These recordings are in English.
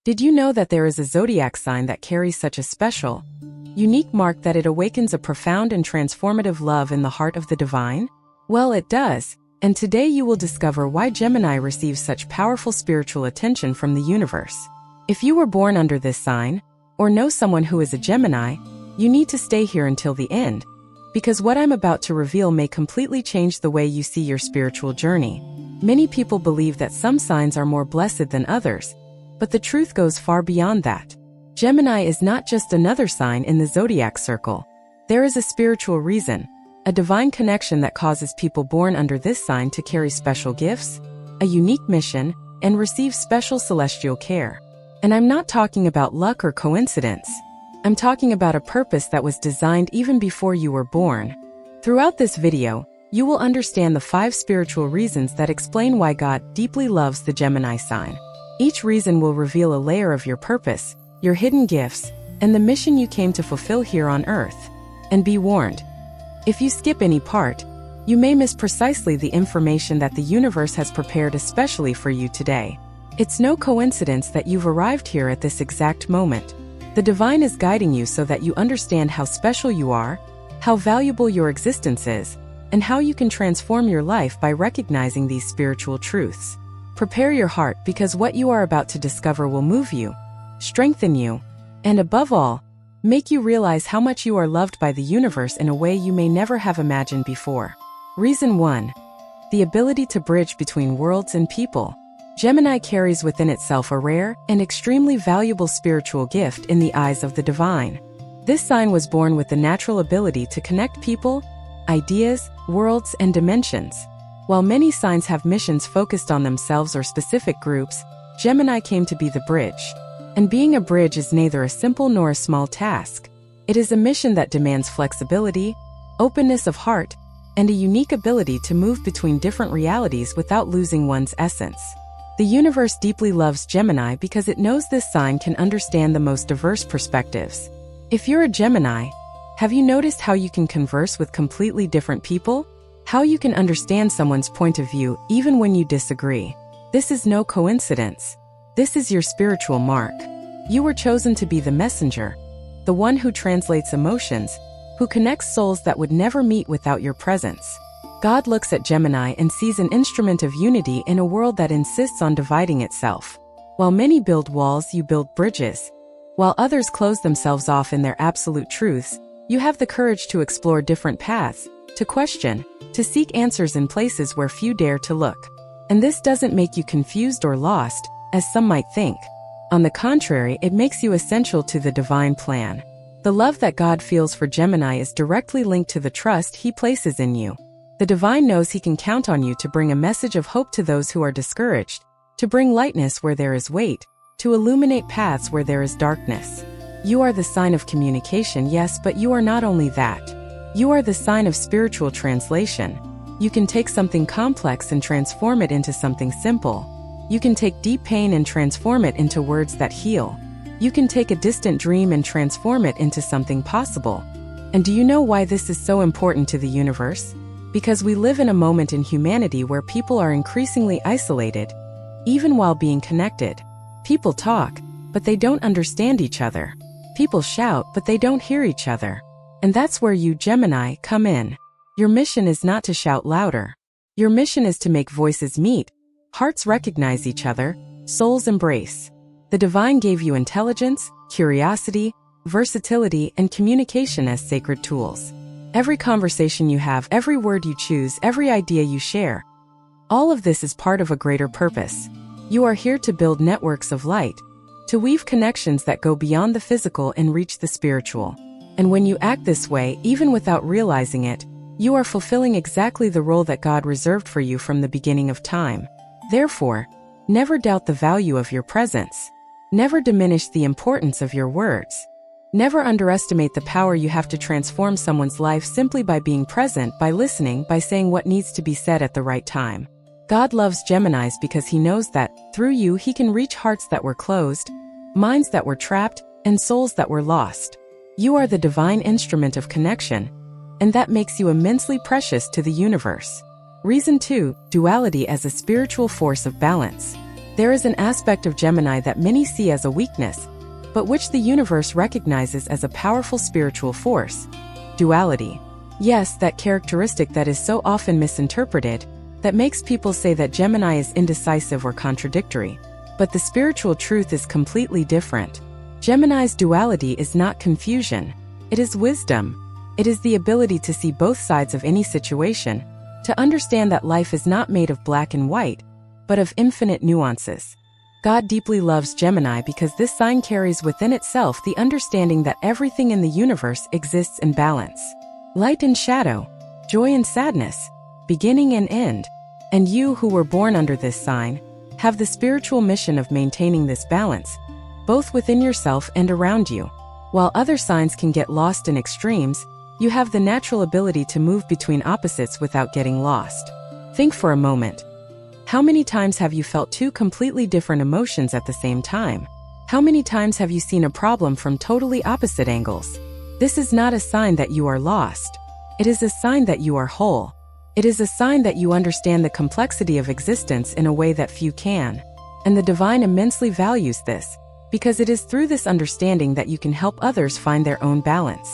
Did you know that there is a zodiac sign that carries such a special, unique mark that it awakens a profound and transformative love in the heart of the divine? Well, it does, and today you will discover why Gemini receives such powerful spiritual attention from the universe. If you were born under this sign, or know someone who is a Gemini, you need to stay here until the end, because what I'm about to reveal may completely change the way you see your spiritual journey. Many people believe that some signs are more blessed than others, but the truth goes far beyond that. Gemini is not just another sign in the zodiac circle. There is a spiritual reason, a divine connection that causes people born under this sign to carry special gifts, a unique mission, and receive special celestial care. And I'm not talking about luck or coincidence. I'm talking about a purpose that was designed even before you were born. Throughout this video, you will understand the 5 spiritual reasons that explain why God deeply loves the Gemini sign. Each reason will reveal a layer of your purpose, your hidden gifts, and the mission you came to fulfill here on Earth. And be warned, if you skip any part, you may miss precisely the information that the universe has prepared especially for you today. It's no coincidence that you've arrived here at this exact moment. The divine is guiding you so that you understand how special you are, how valuable your existence is, and how you can transform your life by recognizing these spiritual truths. Prepare your heart, because what you are about to discover will move you, strengthen you, and above all, make you realize how much you are loved by the universe in a way you may never have imagined before. Reason 1. The ability to bridge between worlds and people. Gemini carries within itself a rare and extremely valuable spiritual gift in the eyes of the divine. This sign was born with the natural ability to connect people, ideas, worlds, and dimensions. While many signs have missions focused on themselves or specific groups, Gemini came to be the bridge. And being a bridge is neither a simple nor a small task. It is a mission that demands flexibility, openness of heart, and a unique ability to move between different realities without losing one's essence. The universe deeply loves Gemini because it knows this sign can understand the most diverse perspectives. If you're a Gemini, have you noticed how you can converse with completely different people? How you can understand someone's point of view even when you disagree? This is no coincidence. This is your spiritual mark. You were chosen to be the messenger, the one who translates emotions, who connects souls that would never meet without your presence. God looks at Gemini and sees an instrument of unity in a world that insists on dividing itself. While many build walls, you build bridges. While others close themselves off in their absolute truths, you have the courage to explore different paths, to question, to seek answers in places where few dare to look. And this doesn't make you confused or lost, as some might think. On the contrary, it makes you essential to the divine plan. The love that God feels for Gemini is directly linked to the trust He places in you. The divine knows He can count on you to bring a message of hope to those who are discouraged, to bring lightness where there is weight, to illuminate paths where there is darkness. You are the sign of communication, yes, but you are not only that. You are the sign of spiritual translation. You can take something complex and transform it into something simple. You can take deep pain and transform it into words that heal. You can take a distant dream and transform it into something possible. And do you know why this is so important to the universe? Because we live in a moment in humanity where people are increasingly isolated, even while being connected. People talk, but they don't understand each other. People shout, but they don't hear each other. And that's where you, Gemini, come in. Your mission is not to shout louder. Your mission is to make voices meet, hearts recognize each other, souls embrace. The divine gave you intelligence, curiosity, versatility, and communication as sacred tools. Every conversation you have, every word you choose, every idea you share, all of this is part of a greater purpose. You are here to build networks of light, to weave connections that go beyond the physical and reach the spiritual. And when you act this way, even without realizing it, you are fulfilling exactly the role that God reserved for you from the beginning of time. Therefore, never doubt the value of your presence. Never diminish the importance of your words. Never underestimate the power you have to transform someone's life simply by being present, by listening, by saying what needs to be said at the right time. God loves Geminis because He knows that, through you, He can reach hearts that were closed, minds that were trapped, and souls that were lost. You are the divine instrument of connection, and that makes you immensely precious to the universe. Reason 2, duality as a spiritual force of balance. There is an aspect of Gemini that many see as a weakness, but which the universe recognizes as a powerful spiritual force: duality. Yes, that characteristic that is so often misinterpreted, that makes people say that Gemini is indecisive or contradictory. But the spiritual truth is completely different. Gemini's duality is not confusion. It is wisdom. It is the ability to see both sides of any situation, to understand that life is not made of black and white, but of infinite nuances. God deeply loves Gemini because this sign carries within itself the understanding that everything in the universe exists in balance. Light and shadow, joy and sadness, beginning and end. And you who were born under this sign have the spiritual mission of maintaining this balance, both within yourself and around you. While other signs can get lost in extremes, you have the natural ability to move between opposites without getting lost. Think for a moment. How many times have you felt two completely different emotions at the same time? How many times have you seen a problem from totally opposite angles? This is not a sign that you are lost. It is a sign that you are whole. It is a sign that you understand the complexity of existence in a way that few can. And the divine immensely values this, because it is through this understanding that you can help others find their own balance.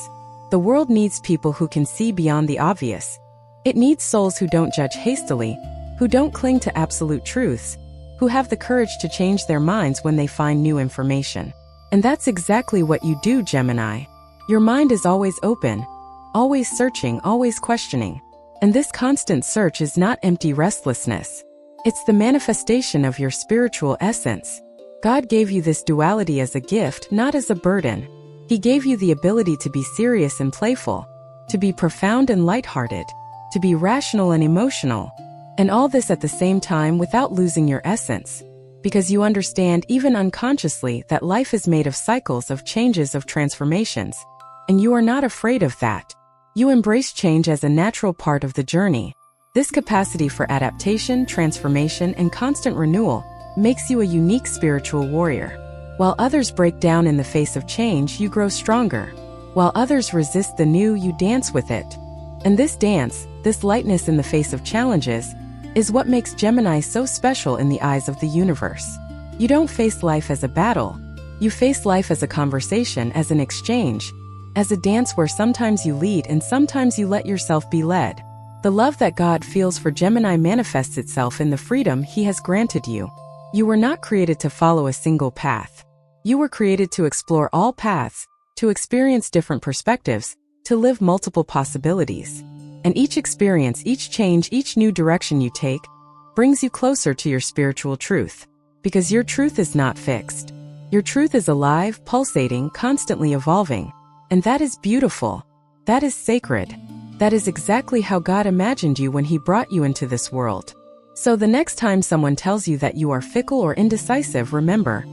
The world needs people who can see beyond the obvious. It needs souls who don't judge hastily, who don't cling to absolute truths, who have the courage to change their minds when they find new information. And that's exactly what you do, Gemini. Your mind is always open, always searching, always questioning. And this constant search is not empty restlessness. It's the manifestation of your spiritual essence. God gave you this duality as a gift, not as a burden. He gave you the ability to be serious and playful, to be profound and lighthearted, to be rational and emotional, and all this at the same time without losing your essence, because you understand even unconsciously that life is made of cycles, of changes, of transformations, and you are not afraid of that. You embrace change as a natural part of the journey. This capacity for adaptation, transformation, and constant renewal makes you a unique spiritual warrior. While others break down in the face of change, you grow stronger. While others resist the new, you dance with it. And this dance, this lightness in the face of challenges, is what makes Gemini so special in the eyes of the universe. You don't face life as a battle. You face life as a conversation, as an exchange, as a dance where sometimes you lead and sometimes you let yourself be led. The love that God feels for Gemini manifests itself in the freedom He has granted you. You were not created to follow a single path. You were created to explore all paths, to experience different perspectives, to live multiple possibilities. And each experience, each change, each new direction you take brings you closer to your spiritual truth. Because your truth is not fixed. Your truth is alive, pulsating, constantly evolving. And that is beautiful. That is sacred. That is exactly how God imagined you when He brought you into this world. So the next time someone tells you that you are fickle or indecisive, remember,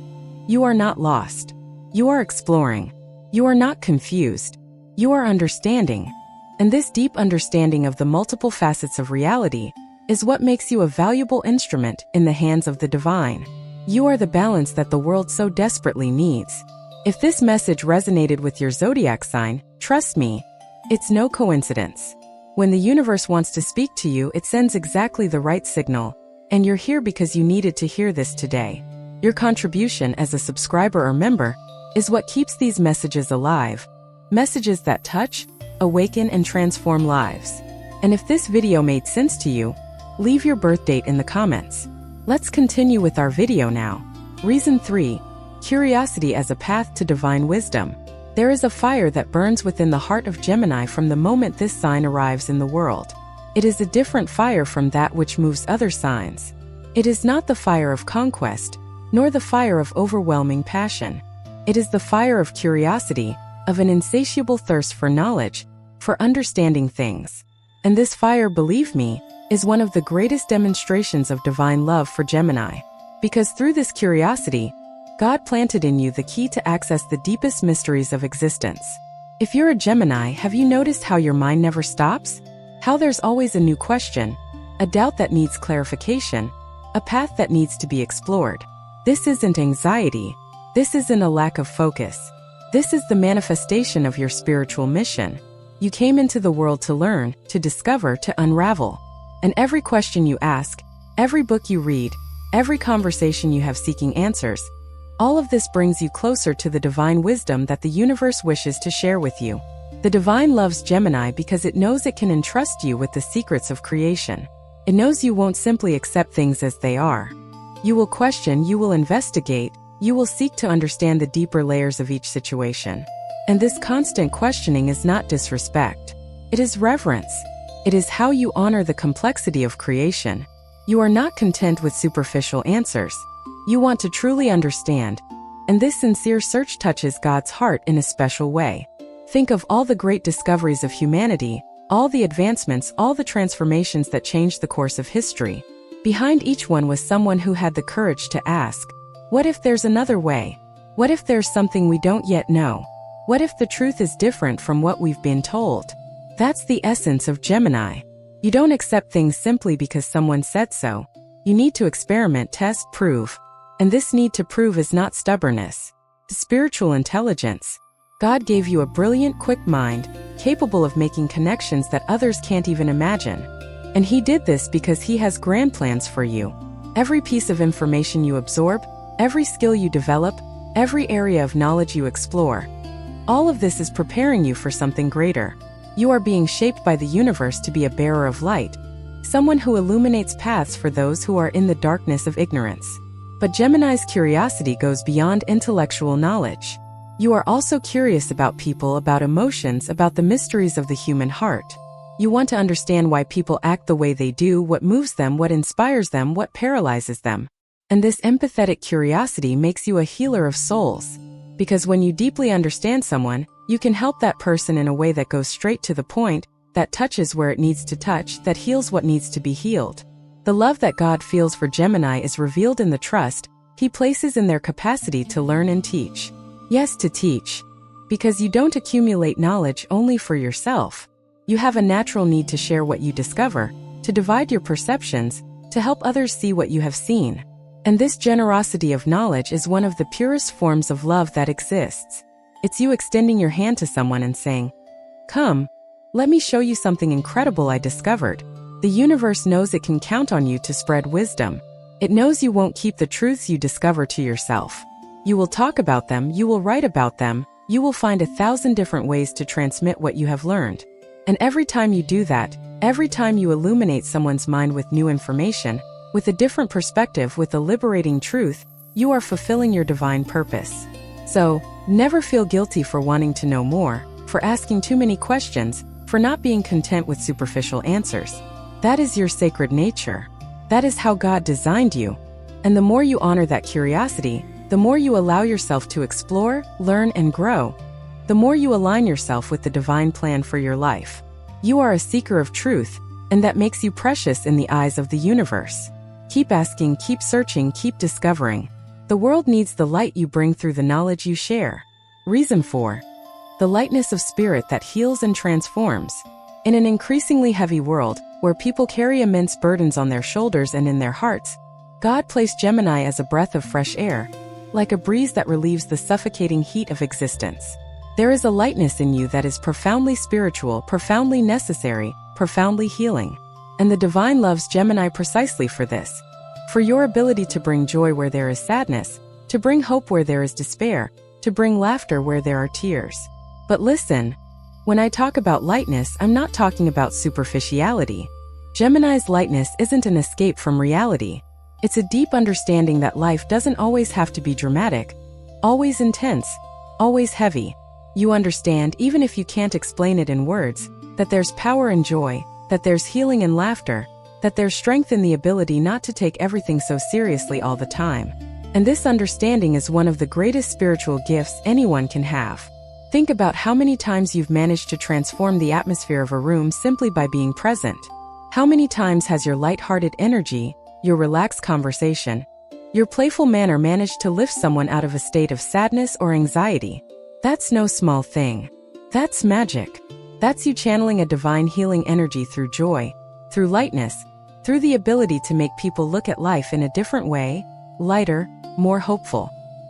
you are not lost. You are exploring. You are not confused. You are understanding. And this deep understanding of the multiple facets of reality is what makes you a valuable instrument in the hands of the divine. You are the balance that the world so desperately needs. If this message resonated with your zodiac sign, trust me, it's no coincidence. When the universe wants to speak to you, it sends exactly the right signal, and you're here because you needed to hear this today. Your contribution as a subscriber or member is what keeps these messages alive. Messages that touch, awaken, and transform lives. And if this video made sense to you, leave your birth date in the comments. Let's continue with our video now. Reason 3. Curiosity as a path to divine wisdom. There is a fire that burns within the heart of Gemini from the moment this sign arrives in the world. It is a different fire from that which moves other signs. It is not the fire of conquest, nor the fire of overwhelming passion. It is the fire of curiosity, of an insatiable thirst for knowledge, for understanding things. And this fire, believe me, is one of the greatest demonstrations of divine love for Gemini. Because through this curiosity, God planted in you the key to access the deepest mysteries of existence. If you're a Gemini, have you noticed how your mind never stops? How there's always a new question, a doubt that needs clarification, a path that needs to be explored. This isn't anxiety. This isn't a lack of focus. This is the manifestation of your spiritual mission. You came into the world to learn, to discover, to unravel. And every question you ask, every book you read, every conversation you have seeking answers. All of this brings you closer to the divine wisdom that the universe wishes to share with you. The divine loves Gemini because it knows it can entrust you with the secrets of creation. It knows you won't simply accept things as they are. You will question, you will investigate, you will seek to understand the deeper layers of each situation. And this constant questioning is not disrespect. It is reverence. It is how you honor the complexity of creation. You are not content with superficial answers. You want to truly understand. And this sincere search touches God's heart in a special way. Think of all the great discoveries of humanity, all the advancements, all the transformations that changed the course of history. Behind each one was someone who had the courage to ask, what if there's another way? What if there's something we don't yet know? What if the truth is different from what we've been told? That's the essence of Gemini. You don't accept things simply because someone said so. You need to experiment, test, prove. And this need to prove is not stubbornness. It's spiritual intelligence. God gave you a brilliant, quick mind, capable of making connections that others can't even imagine. And He did this because He has grand plans for you. Every piece of information you absorb, every skill you develop, every area of knowledge you explore, all of this is preparing you for something greater. You are being shaped by the universe to be a bearer of light, someone who illuminates paths for those who are in the darkness of ignorance. But Gemini's curiosity goes beyond intellectual knowledge. You are also curious about people, about emotions, about the mysteries of the human heart. You want to understand why people act the way they do, what moves them, what inspires them, what paralyzes them. And this empathetic curiosity makes you a healer of souls. Because when you deeply understand someone, you can help that person in a way that goes straight to the point, that touches where it needs to touch, that heals what needs to be healed. The love that God feels for Gemini is revealed in the trust He places in their capacity to learn and teach. Yes, to teach. Because you don't accumulate knowledge only for yourself. You have a natural need to share what you discover, to divide your perceptions, to help others see what you have seen. And this generosity of knowledge is one of the purest forms of love that exists. It's you extending your hand to someone and saying, "Come, let me show you something incredible I discovered." The universe knows it can count on you to spread wisdom. It knows you won't keep the truths you discover to yourself. You will talk about them, you will write about them, you will find 1,000 different ways to transmit what you have learned. And every time you do that, every time you illuminate someone's mind with new information, with a different perspective, with a liberating truth, you are fulfilling your divine purpose. So, never feel guilty for wanting to know more, for asking too many questions, for not being content with superficial answers. That is your sacred nature. That is how God designed you. And the more you honor that curiosity, the more you allow yourself to explore, learn, and grow, the more you align yourself with the divine plan for your life. You are a seeker of truth, and that makes you precious in the eyes of the universe. Keep asking, keep searching, keep discovering. The world needs the light you bring through the knowledge you share. Reason 4. The lightness of spirit that heals and transforms. In an increasingly heavy world, where people carry immense burdens on their shoulders and in their hearts, God placed Gemini as a breath of fresh air, like a breeze that relieves the suffocating heat of existence. There is a lightness in you that is profoundly spiritual, profoundly necessary, profoundly healing. And the divine loves Gemini precisely for this. For your ability to bring joy where there is sadness, to bring hope where there is despair, to bring laughter where there are tears. But listen, when I talk about lightness, I'm not talking about superficiality. Gemini's lightness isn't an escape from reality. It's a deep understanding that life doesn't always have to be dramatic, always intense, always heavy. You understand, even if you can't explain it in words, that there's power in joy, that there's healing in laughter, that there's strength in the ability not to take everything so seriously all the time. And this understanding is one of the greatest spiritual gifts anyone can have. Think about how many times you've managed to transform the atmosphere of a room simply by being present. How many times has your light-hearted energy, your relaxed conversation, your playful manner managed to lift someone out of a state of sadness or anxiety? That's no small thing. That's magic. That's you channeling a divine healing energy through joy, through lightness, through the ability to make people look at life in a different way, lighter, more hopeful.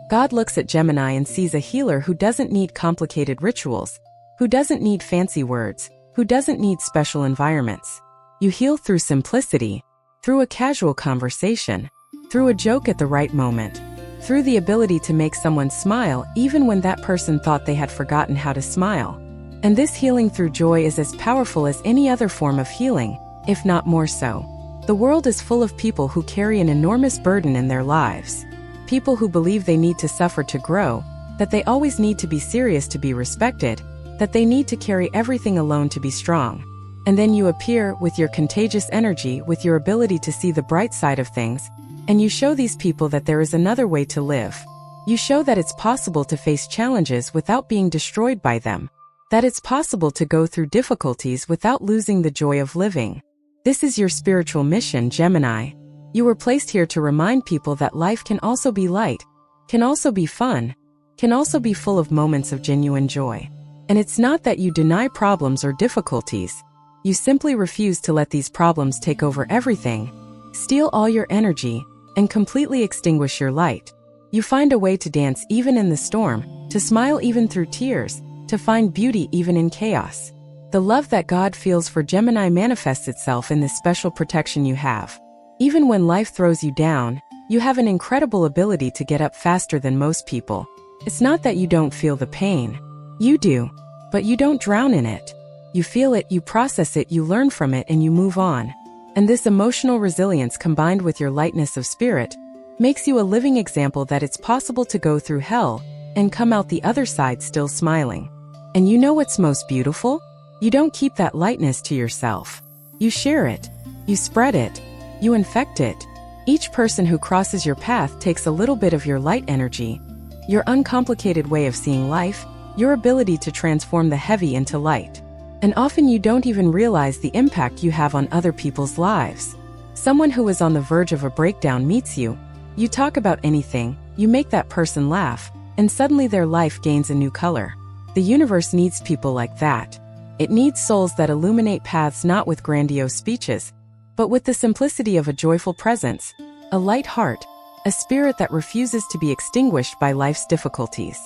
God looks at Gemini and sees a healer who doesn't need complicated rituals, who doesn't need fancy words, who doesn't need special environments. You heal through simplicity, through a casual conversation, through a joke at the right moment, through the ability to make someone smile even when that person thought they had forgotten how to smile. And this healing through joy is as powerful as any other form of healing, if not more so. The world is full of people who carry an enormous burden in their lives. People who believe they need to suffer to grow, that they always need to be serious to be respected, that they need to carry everything alone to be strong. And then you appear with your contagious energy, with your ability to see the bright side of things, and you show these people that there is another way to live. You show that it's possible to face challenges without being destroyed by them, that it's possible to go through difficulties without losing the joy of living. This is your spiritual mission, Gemini. You were placed here to remind people that life can also be light, can also be fun, can also be full of moments of genuine joy. And it's not that you deny problems or difficulties. You simply refuse to let these problems take over everything, steal all your energy, and completely extinguish your light. You find a way to dance even in the storm, to smile even through tears, to find beauty even in chaos. The love that God feels for Gemini manifests itself in this special protection you have. Even when life throws you down, you have an incredible ability to get up faster than most people. It's not that you don't feel the pain. You do, but you don't drown in it. You feel it, you process it, you learn from it, and you move on. And this emotional resilience combined with your lightness of spirit makes you a living example that it's possible to go through hell and come out the other side still smiling. And you know what's most beautiful? You don't keep that lightness to yourself. You share it. You spread it. You infect it. Each person who crosses your path takes a little bit of your light energy, your uncomplicated way of seeing life, your ability to transform the heavy into light. And often you don't even realize the impact you have on other people's lives. Someone who is on the verge of a breakdown meets you, you talk about anything, you make that person laugh, and suddenly their life gains a new color. The universe needs people like that. It needs souls that illuminate paths not with grandiose speeches, but with the simplicity of a joyful presence, a light heart, a spirit that refuses to be extinguished by life's difficulties.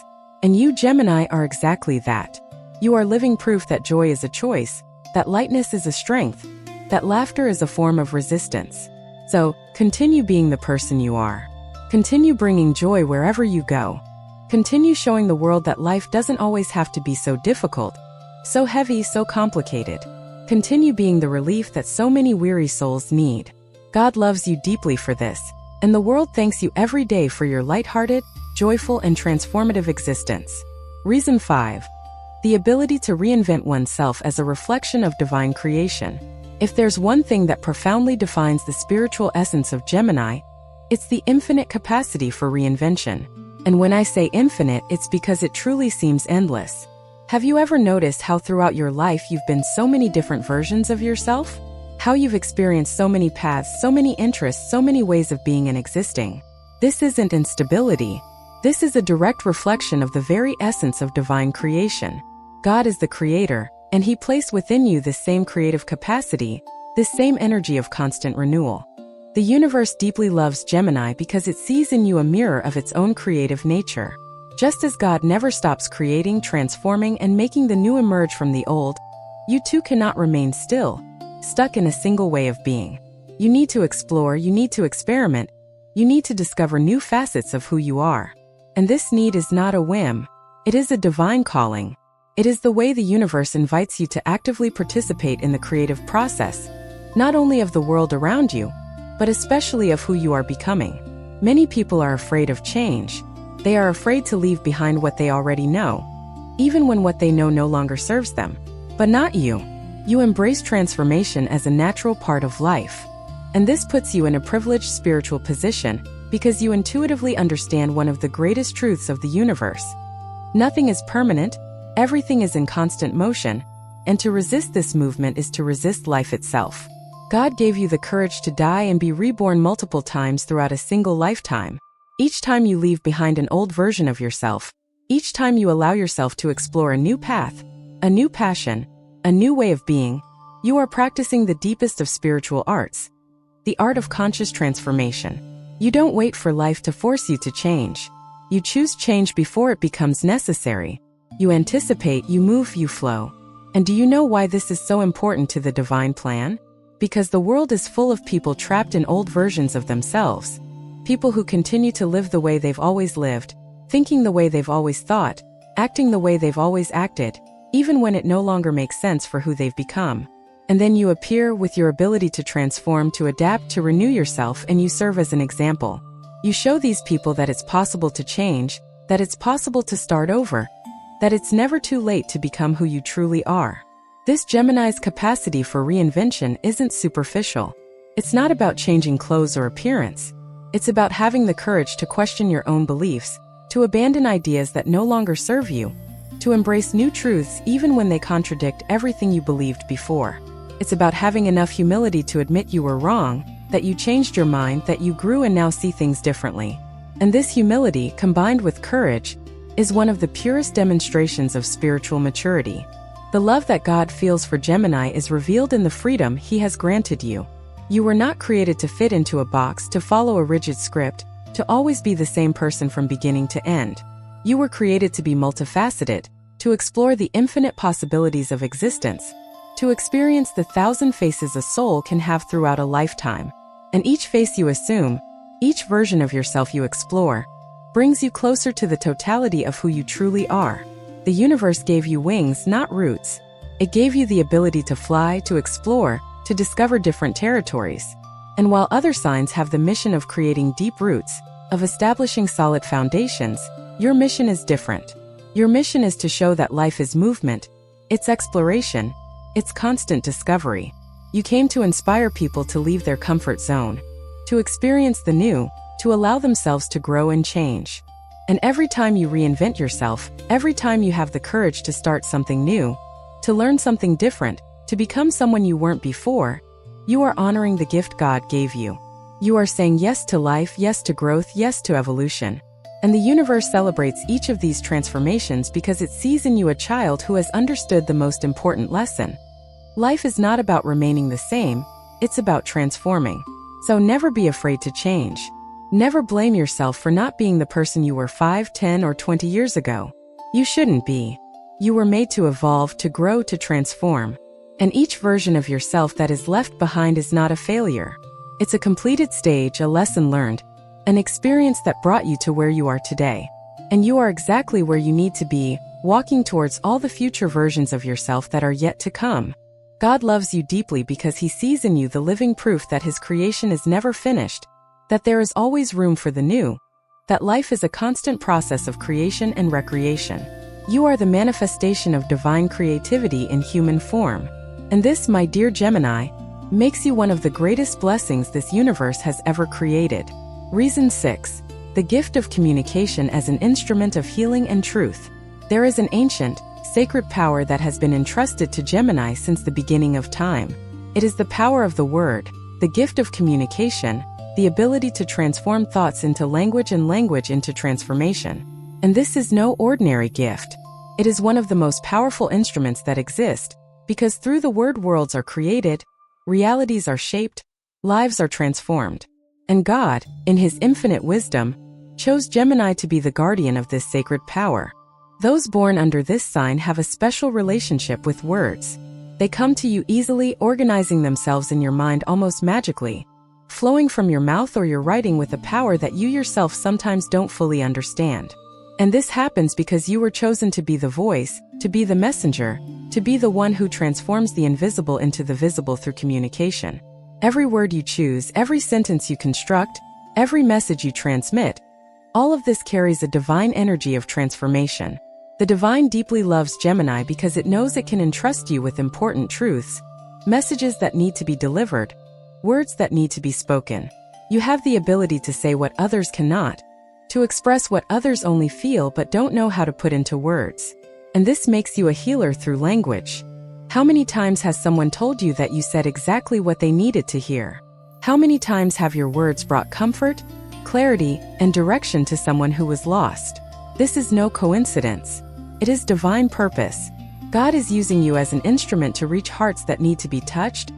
And you, Gemini, are exactly that. You are living proof that joy is a choice, that lightness is a strength, that laughter is a form of resistance. So, continue being the person you are. Continue bringing joy wherever you go. Continue showing the world that life doesn't always have to be so difficult, so heavy, so complicated. Continue being the relief that so many weary souls need. God loves you deeply for this, and the world thanks you every day for your lighthearted, joyful, and transformative existence. Reason 5. The ability to reinvent oneself as a reflection of divine creation. If there's one thing that profoundly defines the spiritual essence of Gemini, it's the infinite capacity for reinvention. And when I say infinite, it's because it truly seems endless. Have you ever noticed how throughout your life you've been so many different versions of yourself? How you've experienced so many paths, so many interests, so many ways of being and existing? This isn't instability. This is a direct reflection of the very essence of divine creation. God is the creator, and he placed within you this same creative capacity, this same energy of constant renewal. The universe deeply loves Gemini because it sees in you a mirror of its own creative nature. Just as God never stops creating, transforming, and making the new emerge from the old, you too cannot remain still, stuck in a single way of being. You need to explore, you need to experiment, you need to discover new facets of who you are. And this need is not a whim. It is a divine calling. It is the way the universe invites you to actively participate in the creative process, not only of the world around you, but especially of who you are becoming. Many people are afraid of change. They are afraid to leave behind what they already know, even when what they know no longer serves them. But not you. You embrace transformation as a natural part of life. And this puts you in a privileged spiritual position because you intuitively understand one of the greatest truths of the universe. Nothing is permanent, everything is in constant motion, and to resist this movement is to resist life itself. God gave you the courage to die and be reborn multiple times throughout a single lifetime. Each time you leave behind an old version of yourself, each time you allow yourself to explore a new path, a new passion, a new way of being, you are practicing the deepest of spiritual arts, the art of conscious transformation. You don't wait for life to force you to change. You choose change before it becomes necessary. You anticipate, you move, you flow. And do you know why this is so important to the divine plan? Because the world is full of people trapped in old versions of themselves. People who continue to live the way they've always lived, thinking the way they've always thought, acting the way they've always acted, even when it no longer makes sense for who they've become. And then you appear with your ability to transform, to adapt, to renew yourself, and you serve as an example. You show these people that it's possible to change, that it's possible to start over, that it's never too late to become who you truly are. This Gemini's capacity for reinvention isn't superficial. It's not about changing clothes or appearance. It's about having the courage to question your own beliefs, to abandon ideas that no longer serve you, to embrace new truths even when they contradict everything you believed before. It's about having enough humility to admit you were wrong, that you changed your mind, that you grew and now see things differently. And this humility, combined with courage, is one of the purest demonstrations of spiritual maturity. The love that God feels for Gemini is revealed in the freedom He has granted you. You were not created to fit into a box, to follow a rigid script, to always be the same person from beginning to end. You were created to be multifaceted, to explore the infinite possibilities of existence, to experience the 1,000 faces a soul can have throughout a lifetime. And each face you assume, each version of yourself you explore, brings you closer to the totality of who you truly are. The universe gave you wings, not roots. It gave you the ability to fly, to explore, to discover different territories. And while other signs have the mission of creating deep roots, of establishing solid foundations, your mission is different. Your mission is to show that life is movement, it's exploration, it's constant discovery. You came to inspire people to leave their comfort zone, to experience the new, to allow themselves to grow and change. And every time you reinvent yourself, every time you have the courage to start something new, to learn something different, to become someone you weren't before, you are honoring the gift God gave you. You are saying yes to life, yes to growth, yes to evolution. And the universe celebrates each of these transformations because it sees in you a child who has understood the most important lesson. Life is not about remaining the same, it's about transforming. So never be afraid to change. Never blame yourself for not being the person you were 5, 10, or 20 years ago. You shouldn't be. You were made to evolve, to grow, to transform. And each version of yourself that is left behind is not a failure. It's a completed stage, a lesson learned, an experience that brought you to where you are today. And you are exactly where you need to be, walking towards all the future versions of yourself that are yet to come. God loves you deeply because He sees in you the living proof that His creation is never finished, that there is always room for the new, that life is a constant process of creation and recreation. You are the manifestation of divine creativity in human form. And this, my dear Gemini, makes you one of the greatest blessings this universe has ever created. Reason 6. The gift of communication as an instrument of healing and truth. There is an ancient, sacred power that has been entrusted to Gemini since the beginning of time. It is the power of the word, the gift of communication, the ability to transform thoughts into language and language into transformation. And this is no ordinary gift. It is one of the most powerful instruments that exist, because through the word worlds are created, realities are shaped, lives are transformed. And God, in His infinite wisdom, chose Gemini to be the guardian of this sacred power. Those born under this sign have a special relationship with words. They come to you easily, organizing themselves in your mind almost magically, flowing from your mouth or your writing with a power that you yourself sometimes don't fully understand. And this happens because you were chosen to be the voice, to be the messenger, to be the one who transforms the invisible into the visible through communication. Every word you choose, every sentence you construct, every message you transmit, all of this carries a divine energy of transformation. The divine deeply loves Gemini because it knows it can entrust you with important truths, messages that need to be delivered, words that need to be spoken. You have the ability to say what others cannot, to express what others only feel but don't know how to put into words. And this makes you a healer through language. How many times has someone told you that you said exactly what they needed to hear? How many times have your words brought comfort, clarity, and direction to someone who was lost? This is no coincidence. It is divine purpose. God is using you as an instrument to reach hearts that need to be touched,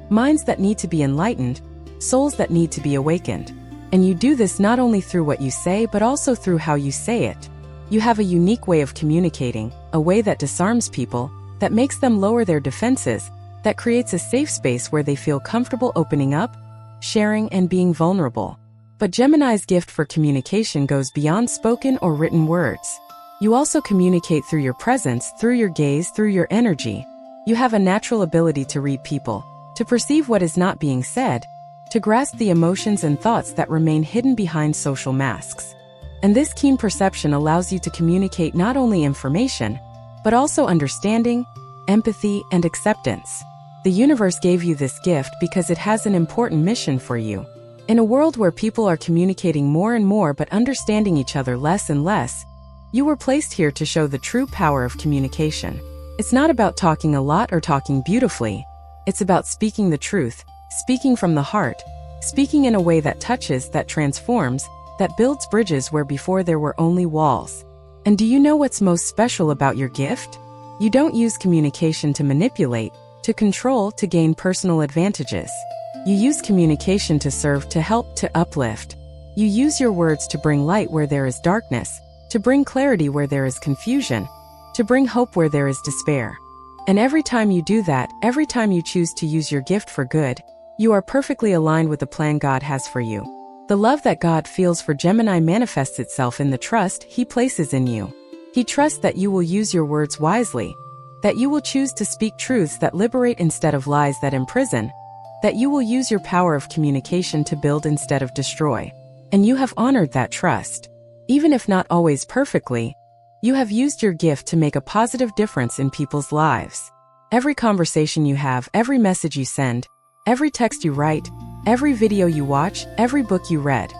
minds that need to be enlightened, souls that need to be awakened. And you do this not only through what you say, but also through how you say it. You have a unique way of communicating, a way that disarms people, that makes them lower their defenses, that creates a safe space where they feel comfortable opening up, sharing, and being vulnerable. But Gemini's gift for communication goes beyond spoken or written words. You also communicate through your presence, through your gaze, through your energy. You have a natural ability to read people, to perceive what is not being said, to grasp the emotions and thoughts that remain hidden behind social masks. And this keen perception allows you to communicate not only information, but also understanding, empathy, and acceptance. The universe gave you this gift because it has an important mission for you. In a world where people are communicating more and more but understanding each other less and less, you were placed here to show the true power of communication. It's not about talking a lot or talking beautifully. It's about speaking the truth, speaking from the heart, speaking in a way that touches, that transforms, that builds bridges where before there were only walls. And do you know what's most special about your gift? You don't use communication to manipulate, to control, to gain personal advantages. You use communication to serve, to help, to uplift. You use your words to bring light where there is darkness, to bring clarity where there is confusion, to bring hope where there is despair. And every time you do that, every time you choose to use your gift for good, you are perfectly aligned with the plan God has for you. The love that God feels for Gemini manifests itself in the trust He places in you. He trusts that you will use your words wisely, that you will choose to speak truths that liberate instead of lies that imprison, that you will use your power of communication to build instead of destroy. And you have honored that trust. Even if not always perfectly, you have used your gift to make a positive difference in people's lives. Every conversation you have, every message you send, every text you write, every video you watch, every book you read.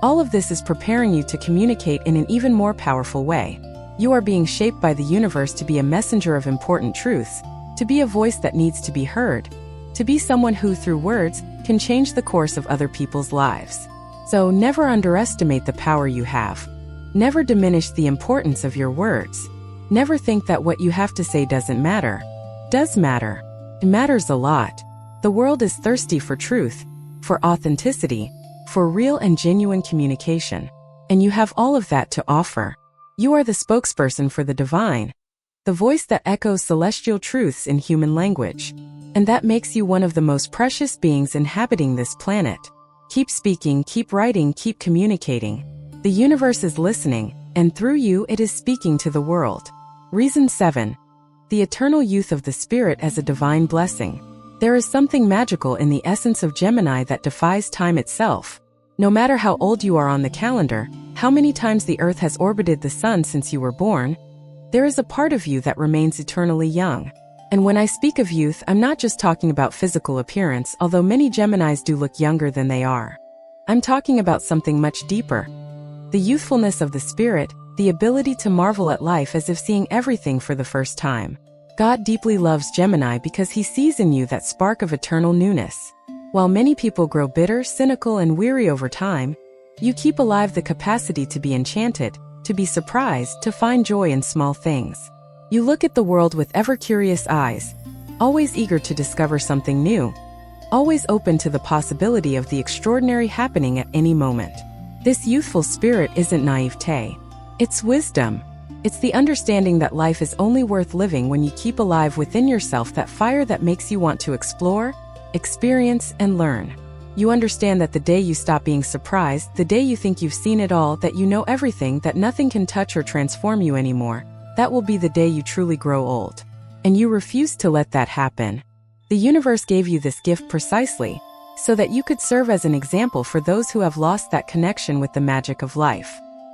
All of this is preparing you to communicate in an even more powerful way. You are being shaped by the universe to be a messenger of important truths, to be a voice that needs to be heard, to be someone who, through words, can change the course of other people's lives. So never underestimate the power you have. Never diminish the importance of your words. Never think that what you have to say doesn't matter. Does matter. It matters a lot. The world is thirsty for truth, for authenticity, for real and genuine communication. And you have all of that to offer. You are the spokesperson for the divine, the voice that echoes celestial truths in human language. And that makes you one of the most precious beings inhabiting this planet. Keep speaking, keep writing, keep communicating. The universe is listening, and through you it is speaking to the world. Reason 7. The eternal youth of the spirit as a divine blessing. There is something magical in the essence of Gemini that defies time itself. No matter how old you are on the calendar, how many times the earth has orbited the sun since you were born, there is a part of you that remains eternally young. And when I speak of youth, I'm not just talking about physical appearance, although many Geminis do look younger than they are. I'm talking about something much deeper. The youthfulness of the spirit, the ability to marvel at life as if seeing everything for the first time. God deeply loves Gemini because He sees in you that spark of eternal newness. While many people grow bitter, cynical, and weary over time, you keep alive the capacity to be enchanted, to be surprised, to find joy in small things. You look at the world with ever-curious eyes, always eager to discover something new, always open to the possibility of the extraordinary happening at any moment. This youthful spirit isn't naivete. It's wisdom. It's the understanding that life is only worth living when you keep alive within yourself that fire that makes you want to explore, experience, and learn. You understand that the day you stop being surprised, the day you think you've seen it all, that you know everything, that nothing can touch or transform you anymore, that will be the day you truly grow old. And you refuse to let that happen. The universe gave you this gift precisely so that you could serve as an example for those who have lost that connection with the magic of life.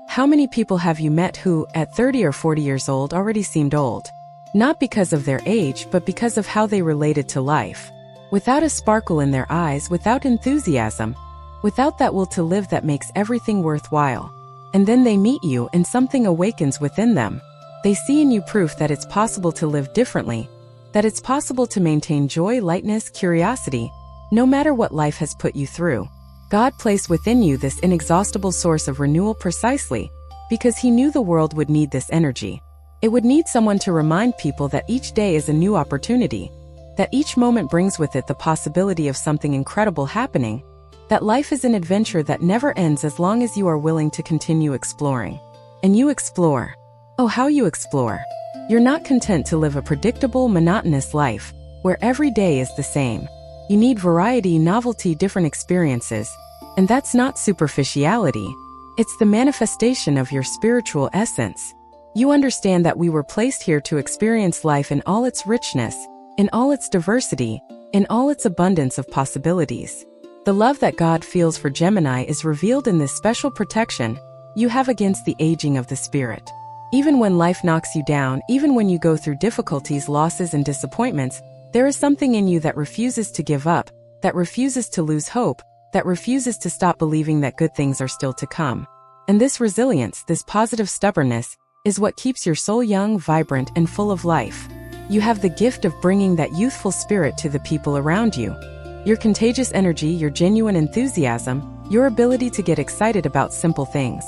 How many people have you met who, at 30 or 40 years old, already seemed old? Not because of their age, but because of how they related to life. Without a sparkle in their eyes, without enthusiasm, without that will to live that makes everything worthwhile. And then they meet you and something awakens within them. They see in you proof that it's possible to live differently, that it's possible to maintain joy, lightness, curiosity, no matter what life has put you through. God placed within you this inexhaustible source of renewal precisely because He knew the world would need this energy. It would need someone to remind people that each day is a new opportunity, that each moment brings with it the possibility of something incredible happening, that life is an adventure that never ends as long as you are willing to continue exploring. And you explore. Oh, how you explore. You're not content to live a predictable, monotonous life, where every day is the same. You need variety, novelty, different experiences. And that's not superficiality. It's the manifestation of your spiritual essence. You understand that we were placed here to experience life in all its richness, in all its diversity, in all its abundance of possibilities. The love that God feels for Gemini is revealed in this special protection you have against the aging of the spirit. Even when life knocks you down, even when you go through difficulties, losses, and disappointments, there is something in you that refuses to give up, that refuses to lose hope, that refuses to stop believing that good things are still to come. And this resilience, this positive stubbornness, is what keeps your soul young, vibrant, and full of life. You have the gift of bringing that youthful spirit to the people around you. Your contagious energy, your genuine enthusiasm, your ability to get excited about simple things.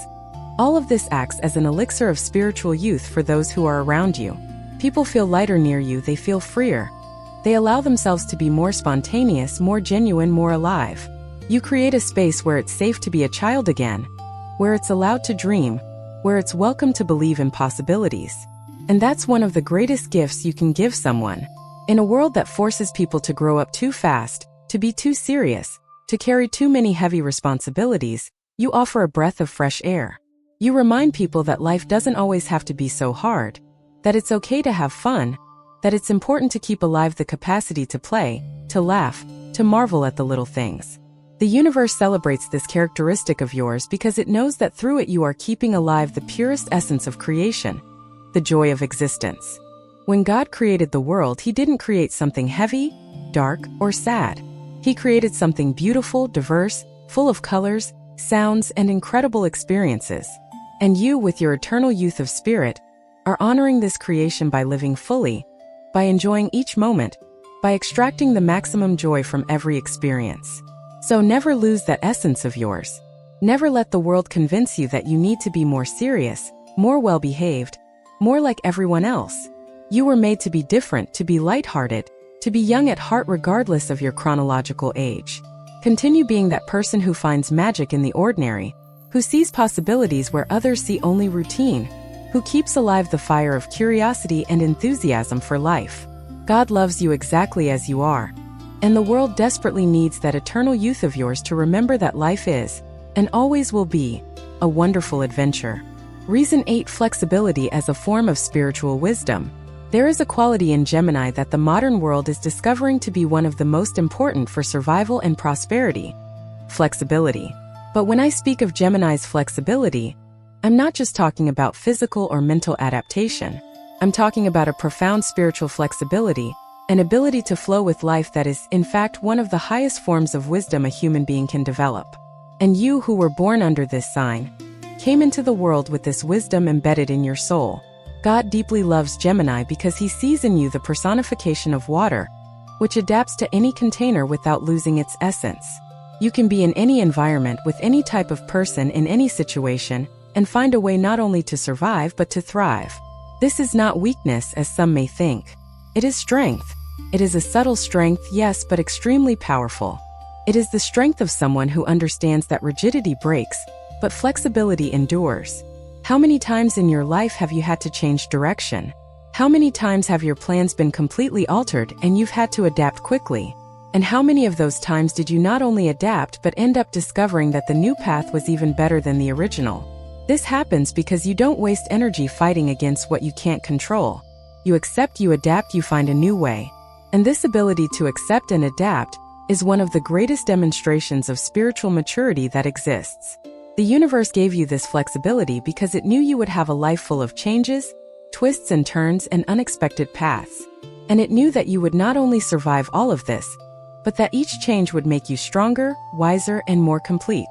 All of this acts as an elixir of spiritual youth for those who are around you. People feel lighter near you, they feel freer. They allow themselves to be more spontaneous, more genuine, more alive. You create a space where it's safe to be a child again, where it's allowed to dream, where it's welcome to believe in possibilities. And that's one of the greatest gifts you can give someone. In a world that forces people to grow up too fast, to be too serious, to carry too many heavy responsibilities, you offer a breath of fresh air. You remind people that life doesn't always have to be so hard, that it's okay to have fun, that it's important to keep alive the capacity to play, to laugh, to marvel at the little things. The universe celebrates this characteristic of yours because it knows that through it you are keeping alive the purest essence of creation, the joy of existence. When God created the world, He didn't create something heavy, dark, or sad. He created something beautiful, diverse, full of colors, sounds, and incredible experiences. And you, with your eternal youth of spirit, are honoring this creation by living fully, by enjoying each moment, by extracting the maximum joy from every experience. So never lose that essence of yours. Never let the world convince you that you need to be more serious, more well-behaved, more like everyone else. You were made to be different, to be lighthearted, to be young at heart regardless of your chronological age. Continue being that person who finds magic in the ordinary, who sees possibilities where others see only routine, who keeps alive the fire of curiosity and enthusiasm for life. God loves you exactly as you are. And the world desperately needs that eternal youth of yours to remember that life is, and always will be, a wonderful adventure. Reason 8. Flexibility as a form of spiritual wisdom. There is a quality in Gemini that the modern world is discovering to be one of the most important for survival and prosperity: flexibility. But when I speak of Gemini's flexibility, I'm not just talking about physical or mental adaptation. I'm talking about a profound spiritual flexibility, an ability to flow with life that is, in fact, one of the highest forms of wisdom a human being can develop. And you, who were born under this sign, came into the world with this wisdom embedded in your soul. God deeply loves Gemini because He sees in you the personification of water, which adapts to any container without losing its essence. You can be in any environment with any type of person in any situation and find a way not only to survive but to thrive. This is not weakness as some may think. It is strength. It is a subtle strength, yes, but extremely powerful. It is the strength of someone who understands that rigidity breaks, but flexibility endures. How many times in your life have you had to change direction? How many times have your plans been completely altered and you've had to adapt quickly? And how many of those times did you not only adapt but end up discovering that the new path was even better than the original? This happens because you don't waste energy fighting against what you can't control. You accept, you adapt, you find a new way. And this ability to accept and adapt is one of the greatest demonstrations of spiritual maturity that exists. The universe gave you this flexibility because it knew you would have a life full of changes, twists and turns, and unexpected paths. And it knew that you would not only survive all of this, but that each change would make you stronger, wiser, and more complete.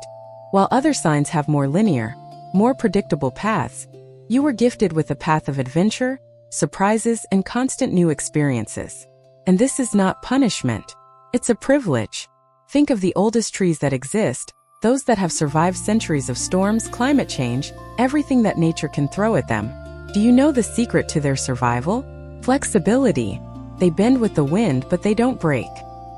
While other signs have more linear, more predictable paths, you were gifted with a path of adventure, surprises, and constant new experiences. And this is not punishment. It's a privilege. Think of the oldest trees that exist, those that have survived centuries of storms, climate change, everything that nature can throw at them. Do you know the secret to their survival? Flexibility. They bend with the wind, but they don't break.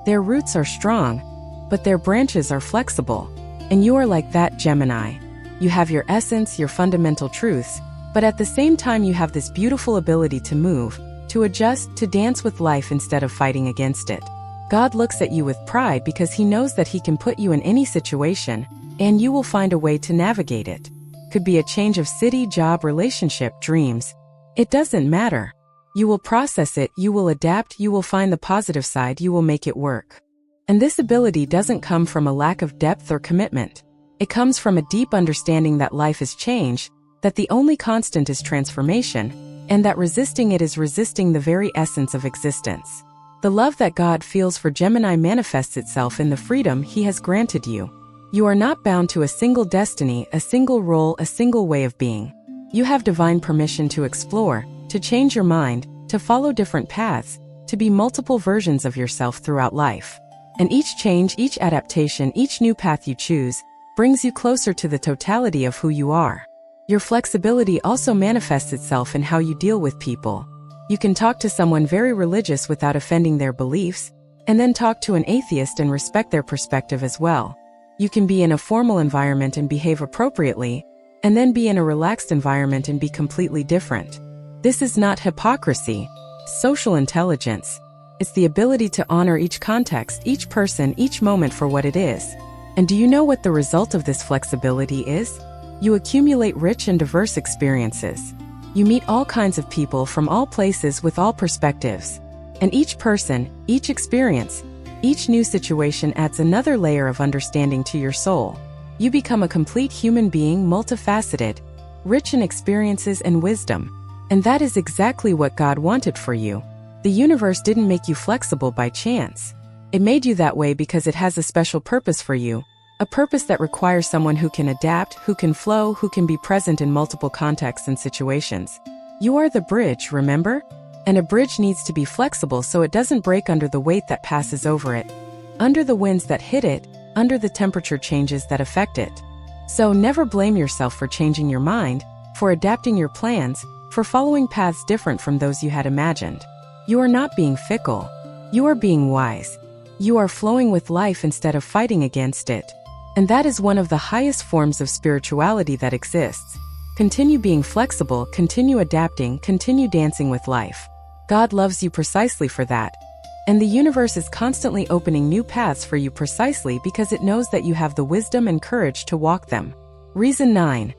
Their roots are strong, but their branches are flexible. And you are like that, Gemini. You have your essence, your fundamental truths, but at the same time you have this beautiful ability to move, to adjust, to dance with life instead of fighting against it. God looks at you with pride because he knows that he can put you in any situation, and you will find a way to navigate it. Could be a change of city, job, relationship, dreams. It doesn't matter. You will process it, you will adapt, you will find the positive side, you will make it work. And this ability doesn't come from a lack of depth or commitment. It comes from a deep understanding that life is change, that the only constant is transformation, and that resisting it is resisting the very essence of existence. The love that God feels for Gemini manifests itself in the freedom he has granted you. You are not bound to a single destiny, a single role, a single way of being. You have divine permission to explore, to change your mind, to follow different paths, to be multiple versions of yourself throughout life. And each change, each adaptation, each new path you choose, brings you closer to the totality of who you are. Your flexibility also manifests itself in how you deal with people. You can talk to someone very religious without offending their beliefs, and then talk to an atheist and respect their perspective as well. You can be in a formal environment and behave appropriately, and then be in a relaxed environment and be completely different. This is not hypocrisy, social intelligence. It's the ability to honor each context, each person, each moment for what it is. And do you know what the result of this flexibility is? You accumulate rich and diverse experiences. You meet all kinds of people from all places with all perspectives. And each person, each experience, each new situation adds another layer of understanding to your soul. You become a complete human being, multifaceted, rich in experiences and wisdom. And that is exactly what God wanted for you. The universe didn't make you flexible by chance. It made you that way because it has a special purpose for you, a purpose that requires someone who can adapt, who can flow, who can be present in multiple contexts and situations. You are the bridge, remember? And a bridge needs to be flexible so it doesn't break under the weight that passes over it, under the winds that hit it, under the temperature changes that affect it. So never blame yourself for changing your mind, for adapting your plans, for following paths different from those you had imagined. You are not being fickle. You are being wise. You are flowing with life instead of fighting against it. And that is one of the highest forms of spirituality that exists. Continue being flexible, continue adapting, continue dancing with life. God loves you precisely for that. And the universe is constantly opening new paths for you precisely because it knows that you have the wisdom and courage to walk them. Reason 9.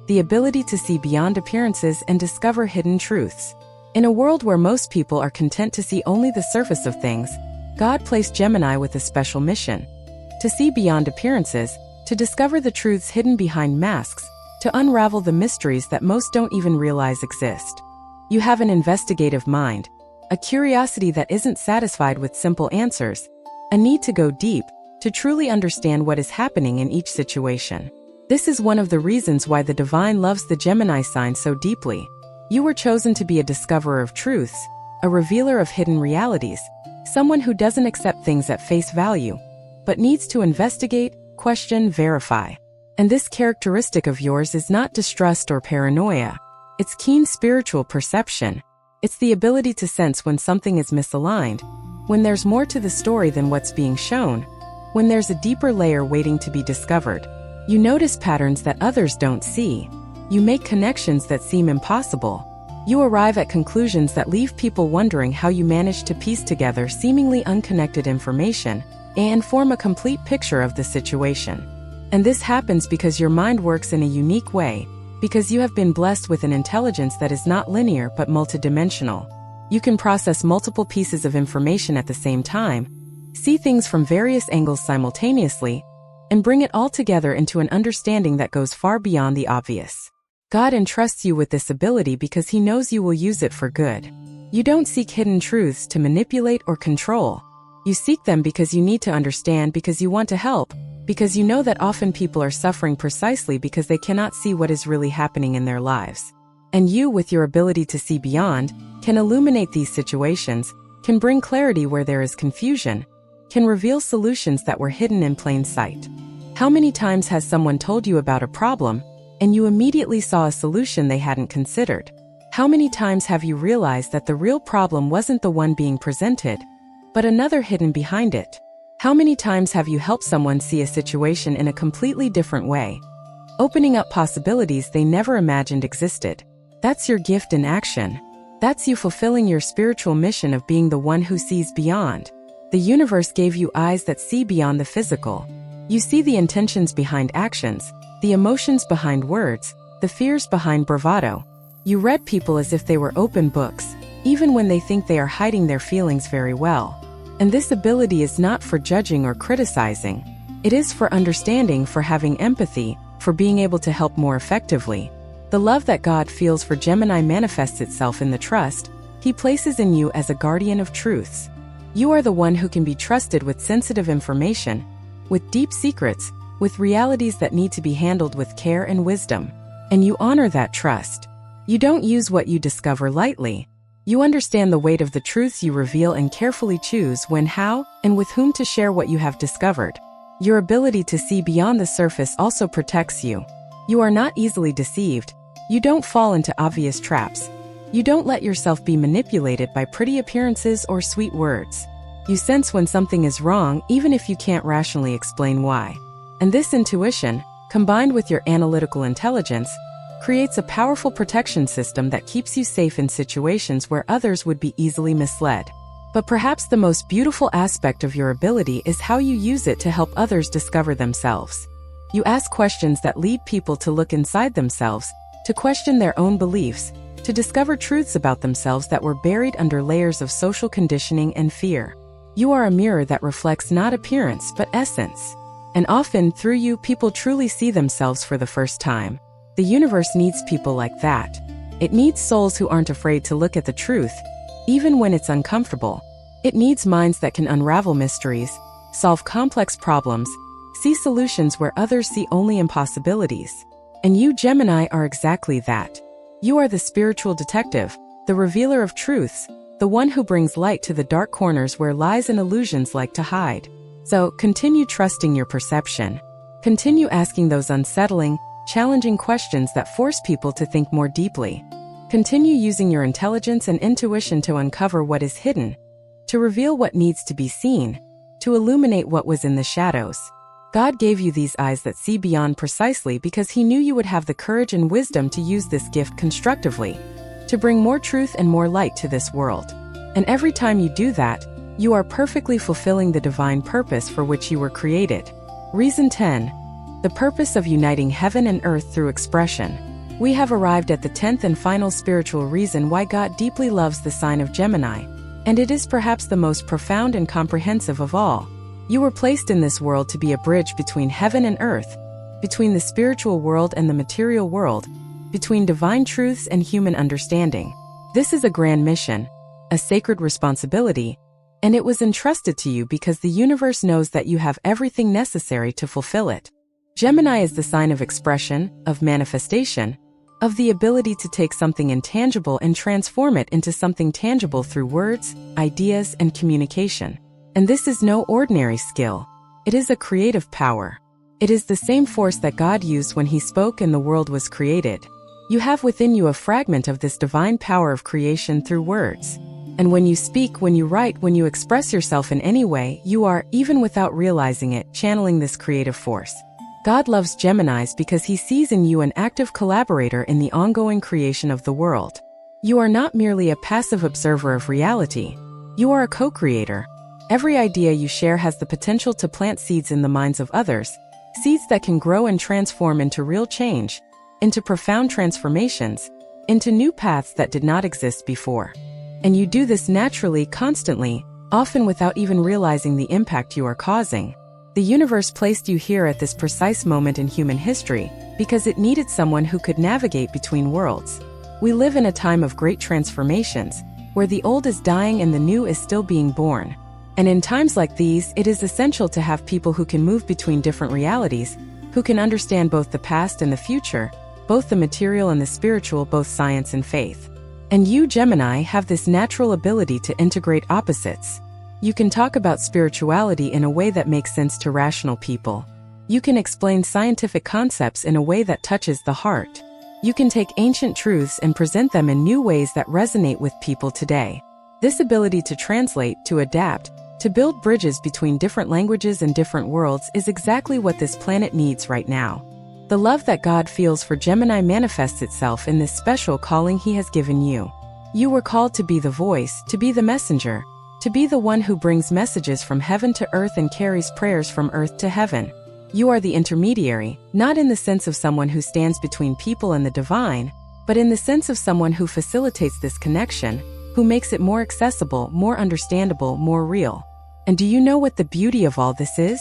The ability to see beyond appearances and discover hidden truths. In a world where most people are content to see only the surface of things, God placed Gemini with a special mission. To see beyond appearances, to discover the truths hidden behind masks, to unravel the mysteries that most don't even realize exist. You have an investigative mind, a curiosity that isn't satisfied with simple answers, a need to go deep, to truly understand what is happening in each situation. This is one of the reasons why the divine loves the Gemini sign so deeply. You were chosen to be a discoverer of truths, a revealer of hidden realities, someone who doesn't accept things at face value, but needs to investigate, question, verify. And this characteristic of yours is not distrust or paranoia. It's keen spiritual perception. It's the ability to sense when something is misaligned, when there's more to the story than what's being shown, when there's a deeper layer waiting to be discovered. You notice patterns that others don't see. You make connections that seem impossible. You arrive at conclusions that leave people wondering how you manage to piece together seemingly unconnected information and form a complete picture of the situation. And this happens because your mind works in a unique way, because you have been blessed with an intelligence that is not linear but multidimensional. You can process multiple pieces of information at the same time, see things from various angles simultaneously, and bring it all together into an understanding that goes far beyond the obvious. God entrusts you with this ability because he knows you will use it for good. You don't seek hidden truths to manipulate or control. You seek them because you need to understand, because you want to help, because you know that often people are suffering precisely because they cannot see what is really happening in their lives. And you, with your ability to see beyond, can illuminate these situations, can bring clarity where there is confusion, can reveal solutions that were hidden in plain sight. How many times has someone told you about a problem, and you immediately saw a solution they hadn't considered? How many times have you realized that the real problem wasn't the one being presented, but another hidden behind it? How many times have you helped someone see a situation in a completely different way, opening up possibilities they never imagined existed? That's your gift in action. That's you fulfilling your spiritual mission of being the one who sees beyond. The universe gave you eyes that see beyond the physical. You see the intentions behind actions, the emotions behind words, the fears behind bravado. You read people as if they were open books, even when they think they are hiding their feelings very well. And this ability is not for judging or criticizing. It is for understanding, for having empathy, for being able to help more effectively. The love that God feels for Gemini manifests itself in the trust He places in you as a guardian of truths. You are the one who can be trusted with sensitive information, with deep secrets, with realities that need to be handled with care and wisdom. And you honor that trust. You don't use what you discover lightly. You understand the weight of the truths you reveal and carefully choose when, how, and with whom to share what you have discovered. Your ability to see beyond the surface also protects you. You are not easily deceived. You don't fall into obvious traps. You don't let yourself be manipulated by pretty appearances or sweet words. You sense when something is wrong, even if you can't rationally explain why. And this intuition, combined with your analytical intelligence, creates a powerful protection system that keeps you safe in situations where others would be easily misled. But perhaps the most beautiful aspect of your ability is how you use it to help others discover themselves. You ask questions that lead people to look inside themselves, to question their own beliefs, to discover truths about themselves that were buried under layers of social conditioning and fear. You are a mirror that reflects not appearance but essence. And often, through you, people truly see themselves for the first time. The universe needs people like that. It needs souls who aren't afraid to look at the truth, even when it's uncomfortable. It needs minds that can unravel mysteries, solve complex problems, see solutions where others see only impossibilities. And you, Gemini, are exactly that. You are the spiritual detective, the revealer of truths, the one who brings light to the dark corners where lies and illusions like to hide. So, continue trusting your perception. Continue asking those unsettling, challenging questions that force people to think more deeply. Continue using your intelligence and intuition to uncover what is hidden, to reveal what needs to be seen, to illuminate what was in the shadows. God gave you these eyes that see beyond precisely because He knew you would have the courage and wisdom to use this gift constructively, to bring more truth and more light to this world. And every time you do that, you are perfectly fulfilling the divine purpose for which you were created. Reason 10. The purpose of uniting heaven and earth through expression. We have arrived at the 10th and final spiritual reason why God deeply loves the sign of Gemini, and it is perhaps the most profound and comprehensive of all. You were placed in this world to be a bridge between heaven and earth, between the spiritual world and the material world, between divine truths and human understanding. This is a grand mission, a sacred responsibility, and it was entrusted to you because the universe knows that you have everything necessary to fulfill it. Gemini is the sign of expression, of manifestation, of the ability to take something intangible and transform it into something tangible through words, ideas, and communication. And this is no ordinary skill. It is a creative power. It is the same force that God used when He spoke and the world was created. You have within you a fragment of this divine power of creation through words. And when you speak, when you write, when you express yourself in any way, you are, even without realizing it, channeling this creative force. God loves Geminis because He sees in you an active collaborator in the ongoing creation of the world. You are not merely a passive observer of reality. You are a co-creator. Every idea you share has the potential to plant seeds in the minds of others, seeds that can grow and transform into real change, into profound transformations, into new paths that did not exist before. And you do this naturally, constantly, often without even realizing the impact you are causing. The universe placed you here at this precise moment in human history because it needed someone who could navigate between worlds. We live in a time of great transformations, where the old is dying and the new is still being born. And in times like these, it is essential to have people who can move between different realities, who can understand both the past and the future, both the material and the spiritual, both science and faith. And you, Gemini, have this natural ability to integrate opposites. You can talk about spirituality in a way that makes sense to rational people. You can explain scientific concepts in a way that touches the heart. You can take ancient truths and present them in new ways that resonate with people today. This ability to translate, to adapt, to build bridges between different languages and different worlds is exactly what this planet needs right now. The love that God feels for Gemini manifests itself in this special calling He has given you. You were called to be the voice, to be the messenger, To be the one who brings messages from heaven to earth and carries prayers from earth to heaven. You are the intermediary, not in the sense of someone who stands between people and the divine, but in the sense of someone who facilitates this connection, who makes it more accessible, more understandable, more real. And do you know what the beauty of all this is?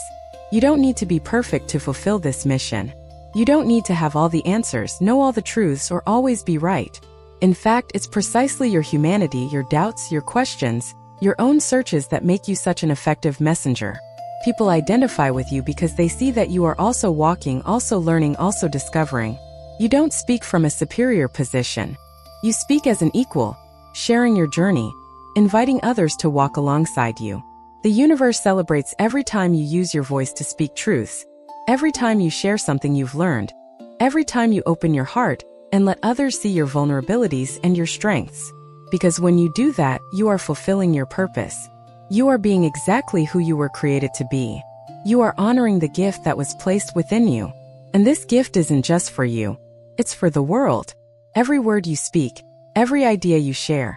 You don't need to be perfect to fulfill this mission. You don't need to have all the answers, know all the truths, or always be right. In fact, it's precisely your humanity, your doubts, your questions, your own searches that make you such an effective messenger. People identify with you because they see that you are also walking, also learning, also discovering. You don't speak from a superior position. You speak as an equal, sharing your journey, inviting others to walk alongside you. The universe celebrates every time you use your voice to speak truths, every time you share something you've learned, every time you open your heart and let others see your vulnerabilities and your strengths. Because when you do that, you are fulfilling your purpose. You are being exactly who you were created to be. You are honoring the gift that was placed within you. And this gift isn't just for you. It's for the world. Every word you speak, every idea you share,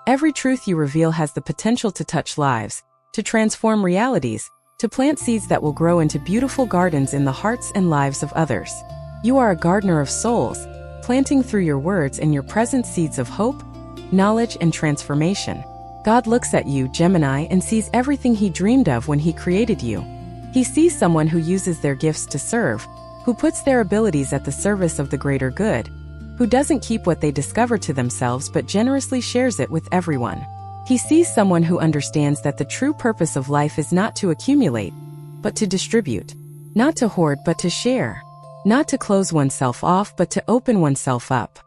every truth you reveal has the potential to touch lives, to transform realities, to plant seeds that will grow into beautiful gardens in the hearts and lives of others. You are a gardener of souls, planting through your words and your present seeds of hope, knowledge, and transformation. God looks at you, Gemini, and sees everything he dreamed of when he created you. He sees someone who uses their gifts to serve, who puts their abilities at the service of the greater good, who doesn't keep what they discover to themselves but generously shares it with everyone. He sees someone who understands that the true purpose of life is not to accumulate, but to distribute, not to hoard but to share, not to close oneself off but to open oneself up.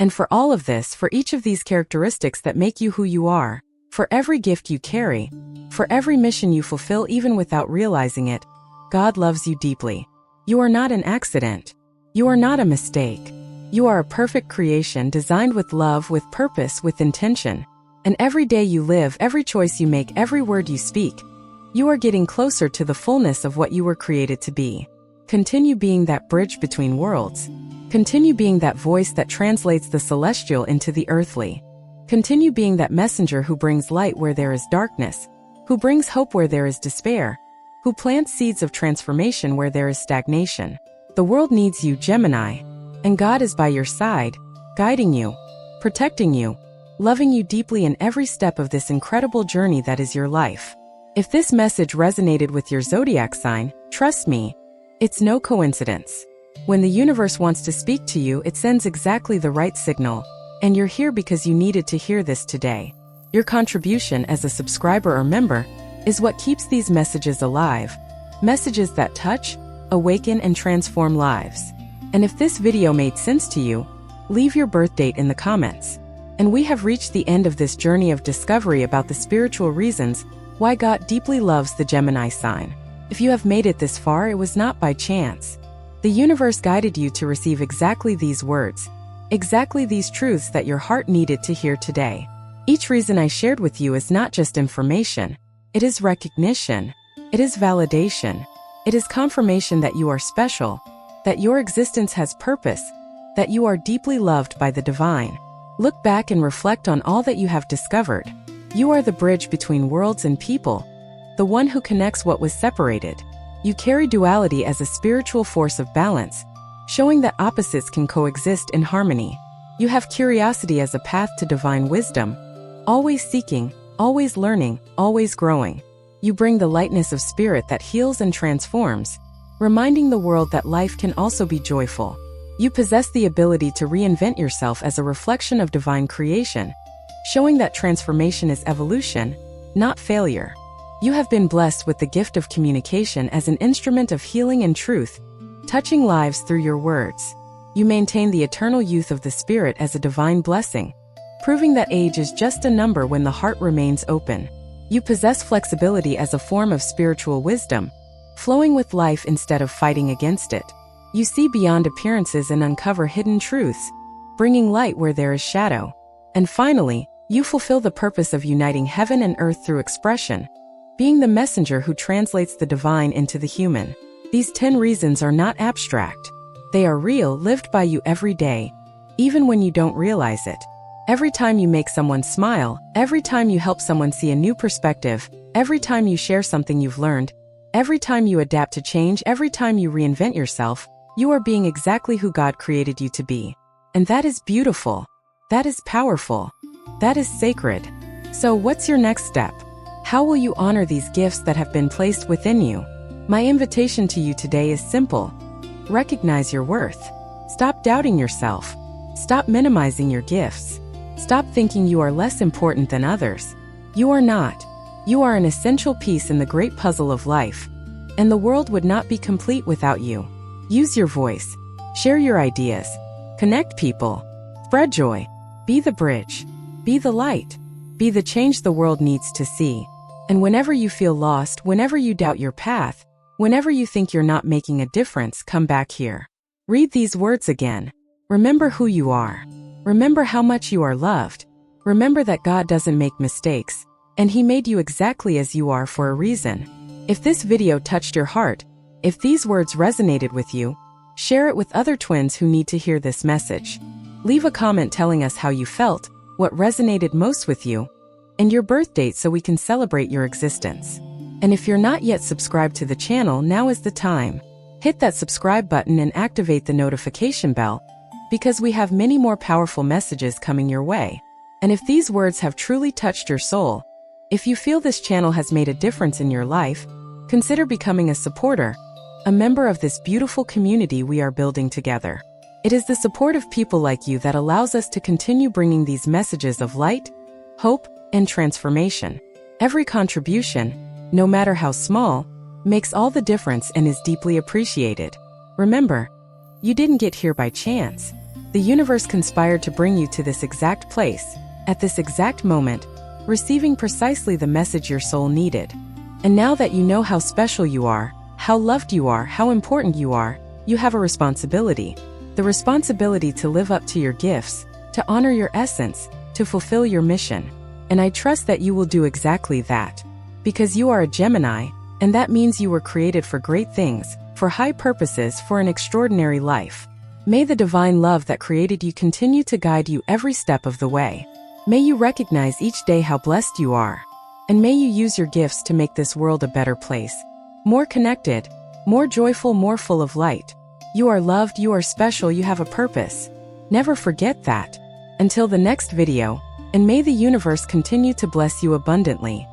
And for all of this, for each of these characteristics that make you who you are, for every gift you carry, for every mission you fulfill even without realizing it, God loves you deeply. You are not an accident. You are not a mistake. You are a perfect creation designed with love, with purpose, with intention. And every day you live, every choice you make, every word you speak, you are getting closer to the fullness of what you were created to be. Continue being that bridge between worlds. Continue being that voice that translates the celestial into the earthly. Continue being that messenger who brings light where there is darkness, who brings hope where there is despair, who plants seeds of transformation where there is stagnation. The world needs you, Gemini, and God is by your side, guiding you, protecting you, loving you deeply in every step of this incredible journey that is your life. If this message resonated with your zodiac sign, trust me, it's no coincidence. When the universe wants to speak to you, it sends exactly the right signal, and you're here because you needed to hear this today. Your contribution as a subscriber or member is what keeps these messages alive, messages that touch, awaken, and transform lives. And if this video made sense to you, leave your birth date in the comments. And we have reached the end of this journey of discovery about the spiritual reasons why God deeply loves the Gemini sign. If you have made it this far, it was not by chance. The universe guided you to receive exactly these words, exactly these truths that your heart needed to hear today. Each reason I shared with you is not just information. It is recognition. It is validation. It is confirmation that you are special, that your existence has purpose, that you are deeply loved by the divine. Look back and reflect on all that you have discovered. You are the bridge between worlds and people, the one who connects what was separated. You carry duality as a spiritual force of balance, showing that opposites can coexist in harmony. You have curiosity as a path to divine wisdom, always seeking, always learning, always growing. You bring the lightness of spirit that heals and transforms, reminding the world that life can also be joyful. You possess the ability to reinvent yourself as a reflection of divine creation, showing that transformation is evolution, not failure. You have been blessed with the gift of communication as an instrument of healing and truth, touching lives through your words. You maintain the eternal youth of the spirit as a divine blessing, proving that age is just a number when the heart remains open. You possess flexibility as a form of spiritual wisdom, flowing with life instead of fighting against it. You see beyond appearances and uncover hidden truths, bringing light where there is shadow. And finally, you fulfill the purpose of uniting heaven and earth through expression, being the messenger who translates the divine into the human. These 10 reasons are not abstract. They are real, lived by you every day, even when you don't realize it. Every time you make someone smile, every time you help someone see a new perspective, every time you share something you've learned, every time you adapt to change, every time you reinvent yourself, you are being exactly who God created you to be. And that is beautiful. That is powerful. That is sacred. So what's your next step? How will you honor these gifts that have been placed within you? My invitation to you today is simple. Recognize your worth. Stop doubting yourself. Stop minimizing your gifts. Stop thinking you are less important than others. You are not. You are an essential piece in the great puzzle of life, and the world would not be complete without you. Use your voice. Share your ideas. Connect people. Spread joy. Be the bridge. Be the light. Be the change the world needs to see. And whenever you feel lost, whenever you doubt your path, whenever you think you're not making a difference, come back here. Read these words again. Remember who you are. Remember how much you are loved. Remember that God doesn't make mistakes, and He made you exactly as you are for a reason. If this video touched your heart, if these words resonated with you, share it with other twins who need to hear this message. Leave a comment telling us how you felt, what resonated most with you, and your birth date so we can celebrate your existence. And if you're not yet subscribed to the channel, now is the time. Hit that subscribe button and activate the notification bell, because we have many more powerful messages coming your way. And if these words have truly touched your soul, if you feel this channel has made a difference in your life, consider becoming a supporter, a member of this beautiful community we are building together. It is the support of people like you that allows us to continue bringing these messages of light, hope, and transformation. Every contribution, no matter how small, makes all the difference and is deeply appreciated. Remember, you didn't get here by chance. The universe conspired to bring you to this exact place, at this exact moment, receiving precisely the message your soul needed. And now that you know how special you are, how loved you are, how important you are, you have a responsibility. The responsibility to live up to your gifts, to honor your essence, to fulfill your mission. And I trust that you will do exactly that. Because you are a Gemini, and that means you were created for great things, for high purposes, for an extraordinary life. May the divine love that created you continue to guide you every step of the way. May you recognize each day how blessed you are. And may you use your gifts to make this world a better place. More connected, more joyful, more full of light. You are loved, you are special, you have a purpose. Never forget that. Until the next video, and may the universe continue to bless you abundantly.